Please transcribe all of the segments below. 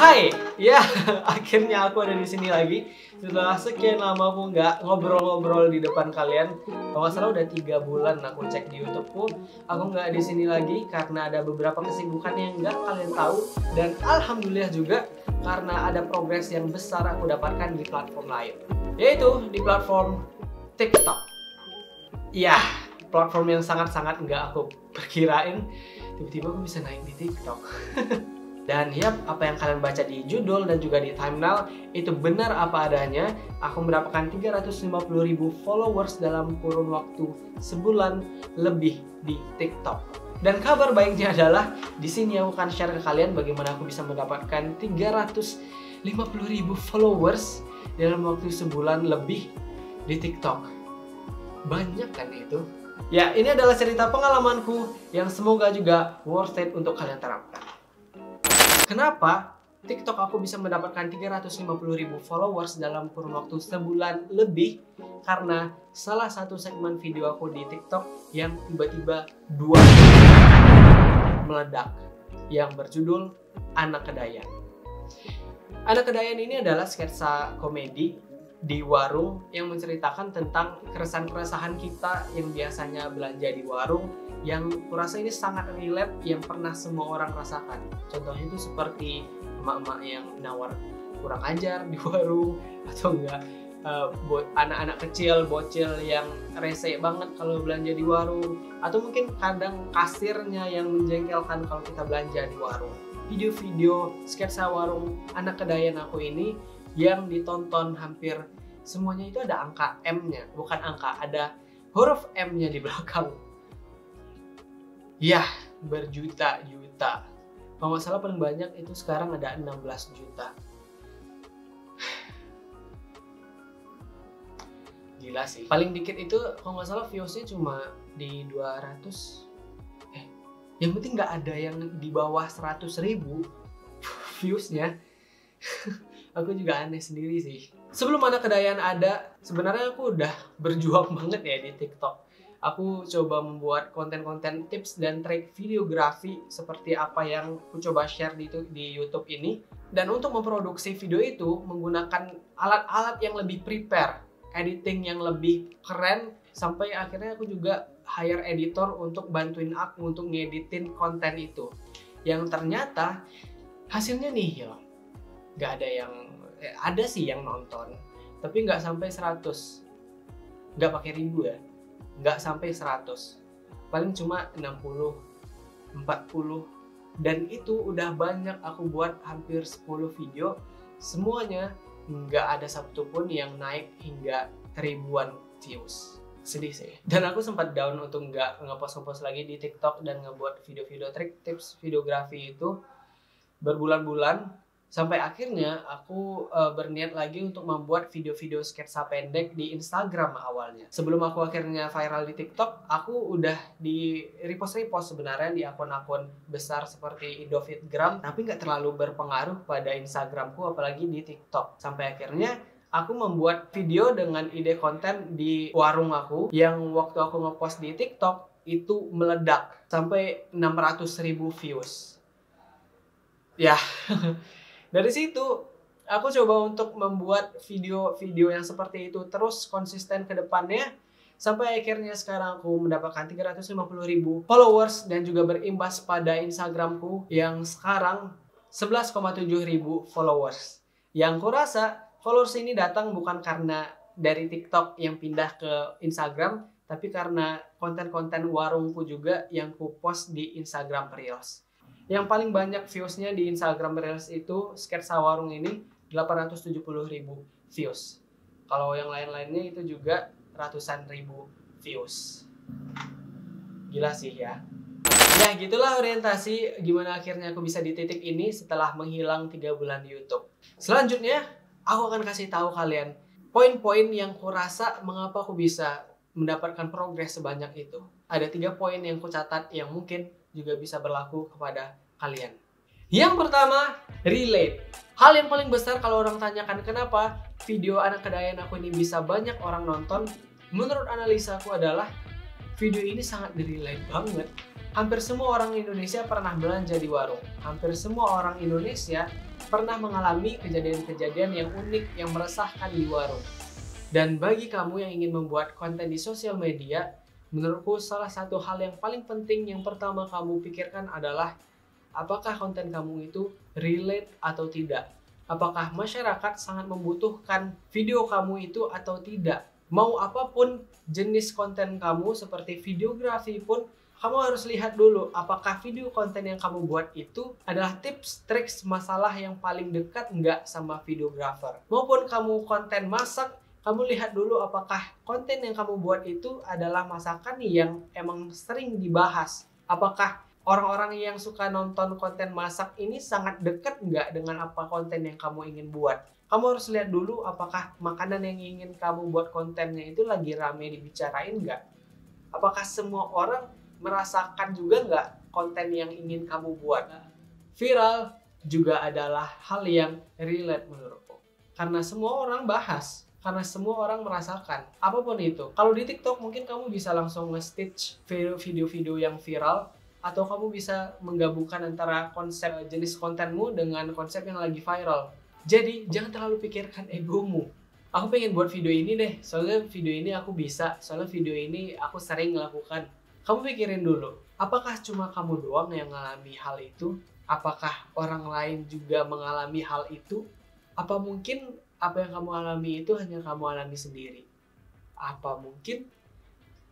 Hai, ya akhirnya aku ada di sini lagi. Setelah sekian lama aku nggak ngobrol-ngobrol di depan kalian. Kalau nggak salah udah 3 bulan aku cek di YouTubeku. Aku nggak di sini lagi karena ada beberapa kesibukan yang nggak kalian tahu. Dan alhamdulillah juga karena ada progres yang besar aku dapatkan di platform lain, yaitu di platform TikTok. Ya, platform yang sangat-sangat nggak aku perkirain. Tiba-tiba aku bisa naik di TikTok. Dan yap, apa yang kalian baca di judul dan juga di thumbnail itu benar apa adanya. Aku mendapatkan 350.000 followers dalam kurun waktu sebulan lebih di TikTok. Dan kabar baiknya adalah di sini aku akan share ke kalian bagaimana aku bisa mendapatkan 350.000 followers dalam waktu sebulan lebih di TikTok. Banyak kan itu? Ya, ini adalah cerita pengalamanku yang semoga juga worth it untuk kalian terapkan. Kenapa TikTok aku bisa mendapatkan 350.000 followers dalam kurun waktu sebulan lebih? Karena salah satu segmen video aku di TikTok yang tiba-tiba meledak, yang berjudul Anak Kedayan. Anak Kedayan ini adalah sketsa komedi di warung yang menceritakan tentang keresahan-keresahan kita yang biasanya belanja di warung, yang kurasa ini sangat relate yang pernah semua orang rasakan. Contohnya itu seperti emak-emak yang nawar kurang ajar di warung, atau enggak anak-anak kecil, bocil yang rese banget kalau belanja di warung, atau mungkin kadang kasirnya yang menjengkelkan kalau kita belanja di warung. Video-video sketsa warung Anak Kedayan aku ini yang ditonton hampir semuanya itu ada angka M-nya, bukan angka, ada huruf M-nya di belakang. Ya, berjuta-juta. Kalau nggak salah paling banyak itu sekarang ada 16 juta. Gila sih. Paling dikit itu kalau nggak salah viewsnya cuma di 200. Yang penting nggak ada yang di bawah 100.000 viewsnya. Aku juga aneh sendiri sih. Sebelum Anak Kedayan ada, sebenarnya aku udah berjuang banget ya di TikTok. Aku coba membuat konten-konten tips dan trik videografi seperti apa yang aku coba share di YouTube ini. Dan untuk memproduksi video itu menggunakan alat-alat yang lebih prepare, editing yang lebih keren, sampai akhirnya aku juga hire editor untuk bantuin aku untuk ngeditin konten itu. Yang ternyata hasilnya nihil. Gak ada yang, ada sih yang nonton, tapi nggak sampai 100. Nggak pakai ribu ya. Nggak sampai 100, paling cuma 60, 40, dan itu udah banyak. Aku buat hampir 10 video, semuanya nggak ada satupun yang naik hingga ribuan views. Sedih sih. Dan aku sempat down untuk nggak ngepost lagi di TikTok dan ngebuat video-video trik tips videografi itu berbulan-bulan. Sampai akhirnya aku berniat lagi untuk membuat video-video sketsa pendek di Instagram awalnya. Sebelum aku akhirnya viral di TikTok, aku udah di repost sebenarnya di akun-akun besar seperti Indofitgram, tapi nggak terlalu berpengaruh pada Instagramku, apalagi di TikTok. Sampai akhirnya aku membuat video dengan ide konten di warung aku, yang waktu aku ngepost di TikTok itu meledak sampai 600.000 views. Ya. Dari situ, aku coba untuk membuat video-video yang seperti itu terus konsisten ke depannya. Sampai akhirnya sekarang aku mendapatkan 350.000 followers dan juga berimbas pada Instagramku yang sekarang 11,7 ribu followers. Yang kurasa followers ini datang bukan karena dari TikTok yang pindah ke Instagram, tapi karena konten-konten warungku juga yang ku post di Instagram Reels. Yang paling banyak viewsnya di Instagram Reels itu sketsa warung ini 870.000 views. Kalau yang lain-lainnya itu juga ratusan ribu views. Gila sih ya. Ya gitulah orientasi gimana akhirnya aku bisa di titik ini setelah menghilang 3 bulan di YouTube. Selanjutnya aku akan kasih tahu kalian poin-poin yang kurasa mengapa aku bisa mendapatkan progres sebanyak itu. Ada 3 poin yang kucatat yang mungkin juga bisa berlaku kepada kalian. Yang pertama, relate. Hal yang paling besar kalau orang tanyakan kenapa video Anak Kedayan aku ini bisa banyak orang nonton, menurut analisa aku adalah video ini sangat relate banget. Hampir semua orang Indonesia pernah belanja di warung. Hampir semua orang Indonesia pernah mengalami kejadian-kejadian yang unik yang meresahkan di warung. Dan bagi kamu yang ingin membuat konten di sosial media, menurutku salah satu hal yang paling penting yang pertama kamu pikirkan adalah apakah konten kamu itu relate atau tidak. Apakah masyarakat sangat membutuhkan video kamu itu atau tidak. Mau apapun jenis konten kamu seperti videografi pun, kamu harus lihat dulu apakah video konten yang kamu buat itu adalah tips, triks, masalah yang paling dekat nggak sama videografer. Maupun kamu konten masak, kamu lihat dulu apakah konten yang kamu buat itu adalah masakan yang emang sering dibahas. Apakah orang-orang yang suka nonton konten masak ini sangat dekat nggak dengan apa konten yang kamu ingin buat. Kamu harus lihat dulu apakah makanan yang ingin kamu buat kontennya itu lagi rame dibicarain nggak. Apakah semua orang merasakan juga nggak konten yang ingin kamu buat. Viral juga adalah hal yang relate menurutku. Karena semua orang bahas, karena semua orang merasakan. Apapun itu. Kalau di TikTok mungkin kamu bisa langsung nge-stitch video-video yang viral, atau kamu bisa menggabungkan antara konsep jenis kontenmu dengan konsep yang lagi viral. Jadi jangan terlalu pikirkan egomu. Aku pengen buat video ini deh, soalnya video ini aku bisa, soalnya video ini aku sering melakukan. Kamu pikirin dulu, apakah cuma kamu doang yang mengalami hal itu? Apakah orang lain juga mengalami hal itu? Apa mungkin apa yang kamu alami itu hanya kamu alami sendiri? Apa mungkin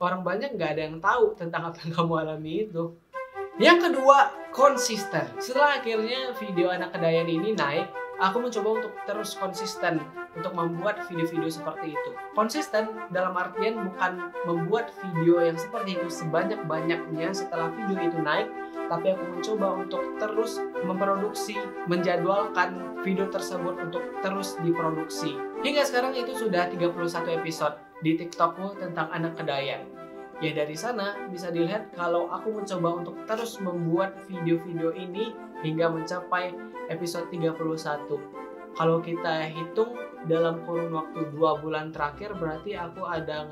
orang banyak nggak ada yang tahu tentang apa yang kamu alami itu? Yang kedua, konsisten. Setelah akhirnya video Anak Kedayan ini naik, aku mencoba untuk terus konsisten untuk membuat video-video seperti itu. Konsisten dalam artian bukan membuat video yang seperti itu sebanyak-banyaknya setelah video itu naik, tapi aku mencoba untuk terus memproduksi, menjadwalkan video tersebut untuk terus diproduksi. Hingga sekarang itu sudah 31 episode di TikTokku tentang Anak Kedayan. Ya dari sana bisa dilihat kalau aku mencoba untuk terus membuat video-video ini hingga mencapai episode 31. Kalau kita hitung dalam kurun waktu 2 bulan terakhir, berarti aku ada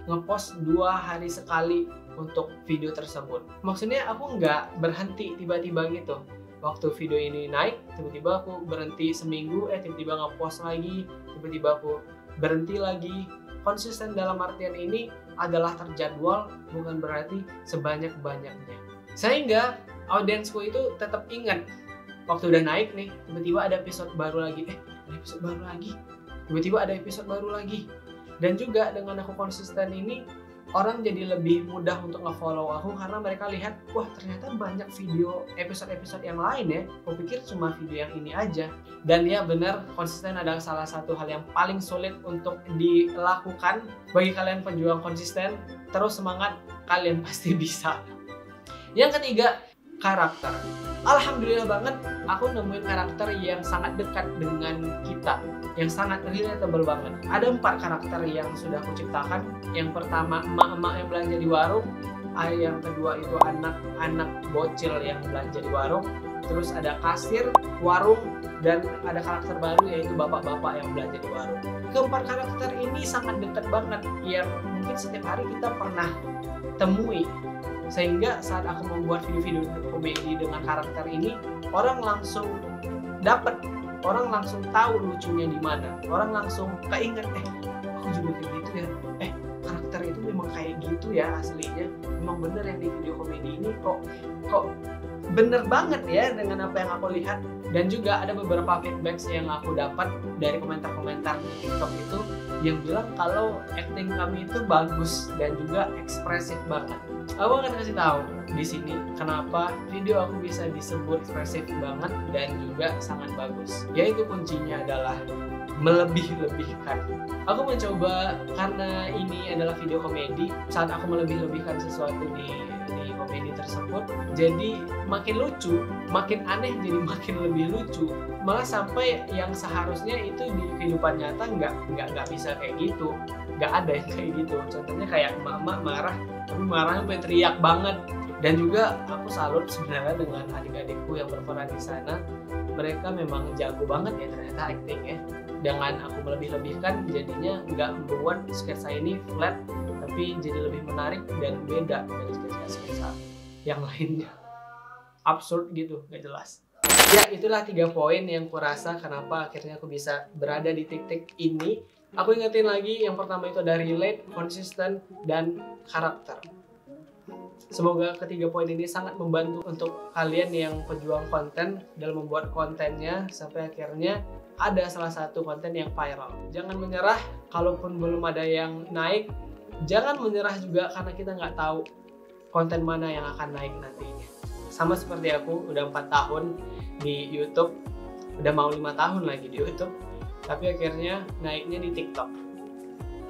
ngepost 2 hari sekali untuk video tersebut. Maksudnya aku nggak berhenti tiba-tiba gitu. Waktu video ini naik, tiba-tiba aku berhenti seminggu, tiba-tiba ngepost lagi, tiba-tiba aku berhenti lagi. Konsisten dalam artian ini adalah terjadwal, bukan berarti sebanyak-banyaknya. Sehingga audiensku itu tetap ingat. Waktu udah naik nih, tiba-tiba ada episode baru lagi. Ada episode baru lagi. Tiba-tiba ada episode baru lagi. Dan juga dengan aku konsisten ini, orang jadi lebih mudah untuk nge-follow aku karena mereka lihat, wah ternyata banyak video episode-episode yang lain ya. Aku pikir cuma video yang ini aja. Dan ya benar, konsisten adalah salah satu hal yang paling sulit untuk dilakukan. Bagi kalian penjuang konsisten, terus semangat, kalian pasti bisa. Yang ketiga, karakter. Alhamdulillah banget aku nemuin karakter yang sangat dekat dengan kita, yang sangat relatable banget. Ada 4 karakter yang sudah aku ciptakan. Yang pertama, emak-emak yang belanja di warung. Yang kedua itu anak-anak bocil yang belanja di warung. Terus ada kasir warung, dan ada karakter baru yaitu bapak-bapak yang belanja di warung. Keempat karakter ini sangat dekat banget, yang mungkin setiap hari kita pernah temui. Sehingga saat aku membuat video-video komedi dengan karakter ini, orang langsung dapat, orang langsung tahu lucunya di mana, orang langsung keinget, aku juga kayak gitu ya, karakter itu memang kayak gitu ya aslinya, memang bener yang di video komedi ini kok bener banget ya dengan apa yang aku lihat. Dan juga ada beberapa feedback yang aku dapat dari komentar-komentar di TikTok itu yang bilang kalau acting kami itu bagus dan juga ekspresif banget. Aku akan kasih tahu di sini kenapa video aku bisa disebut ekspresif banget dan juga sangat bagus. Yaitu kuncinya adalah melebih-lebihkan. Aku mencoba, karena ini adalah video komedi, saat aku melebih-lebihkan sesuatu di komedi tersebut, jadi makin lucu, makin aneh jadi makin lebih lucu. Malah sampai yang seharusnya itu di kehidupan nyata nggak bisa kayak gitu, nggak ada yang kayak gitu. Contohnya kayak emak-emak marah, tapi marahnya sampai teriak banget. Dan juga aku salut sebenarnya dengan adik-adikku yang berperan di sana. Mereka memang jago banget ya ternyata actingnya. Dengan aku melebih-lebihkan, jadinya nggak membuat sketsa ini flat, tapi jadi lebih menarik dan beda dari sketsa-sketsa yang lainnya. Absurd gitu, nggak jelas. Ya, itulah 3 poin yang kurasa kenapa akhirnya aku bisa berada di titik ini. Aku ingetin lagi, yang pertama itu ada relate, konsisten, dan karakter. Semoga ketiga poin ini sangat membantu untuk kalian yang pejuang konten dalam membuat kontennya sampai akhirnya ada salah satu konten yang viral. Jangan menyerah, kalaupun belum ada yang naik, jangan menyerah juga karena kita nggak tahu konten mana yang akan naik nantinya. Sama seperti aku, udah 4 tahun di YouTube, udah mau 5 tahun lagi di YouTube, tapi akhirnya naiknya di TikTok.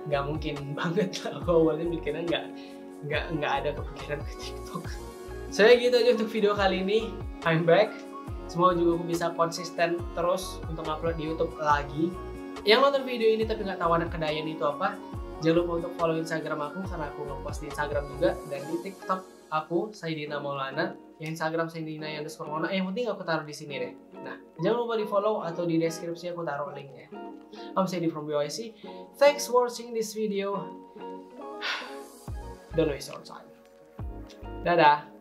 Nggak mungkin banget lah, aku awalnya mikirnya nggak ada kepikiran ke TikTok. Saya gitu aja untuk video kali ini. I'm back. Semoga juga aku bisa konsisten terus untuk upload di YouTube lagi. Yang nonton video ini tapi nggak tahu anak kedayan itu apa, jangan lupa untuk follow Instagram aku karena aku ngepost di Instagram juga, dan di TikTok aku Saidina Maulana. Yang Instagram Saidina_Maulana. Yang penting aku taruh di sini deh. Nah, jangan lupa di follow atau di deskripsi aku taruh linknya. I'm Saidi from BYC. Thanks for watching this video. Don't waste your time. Dadah.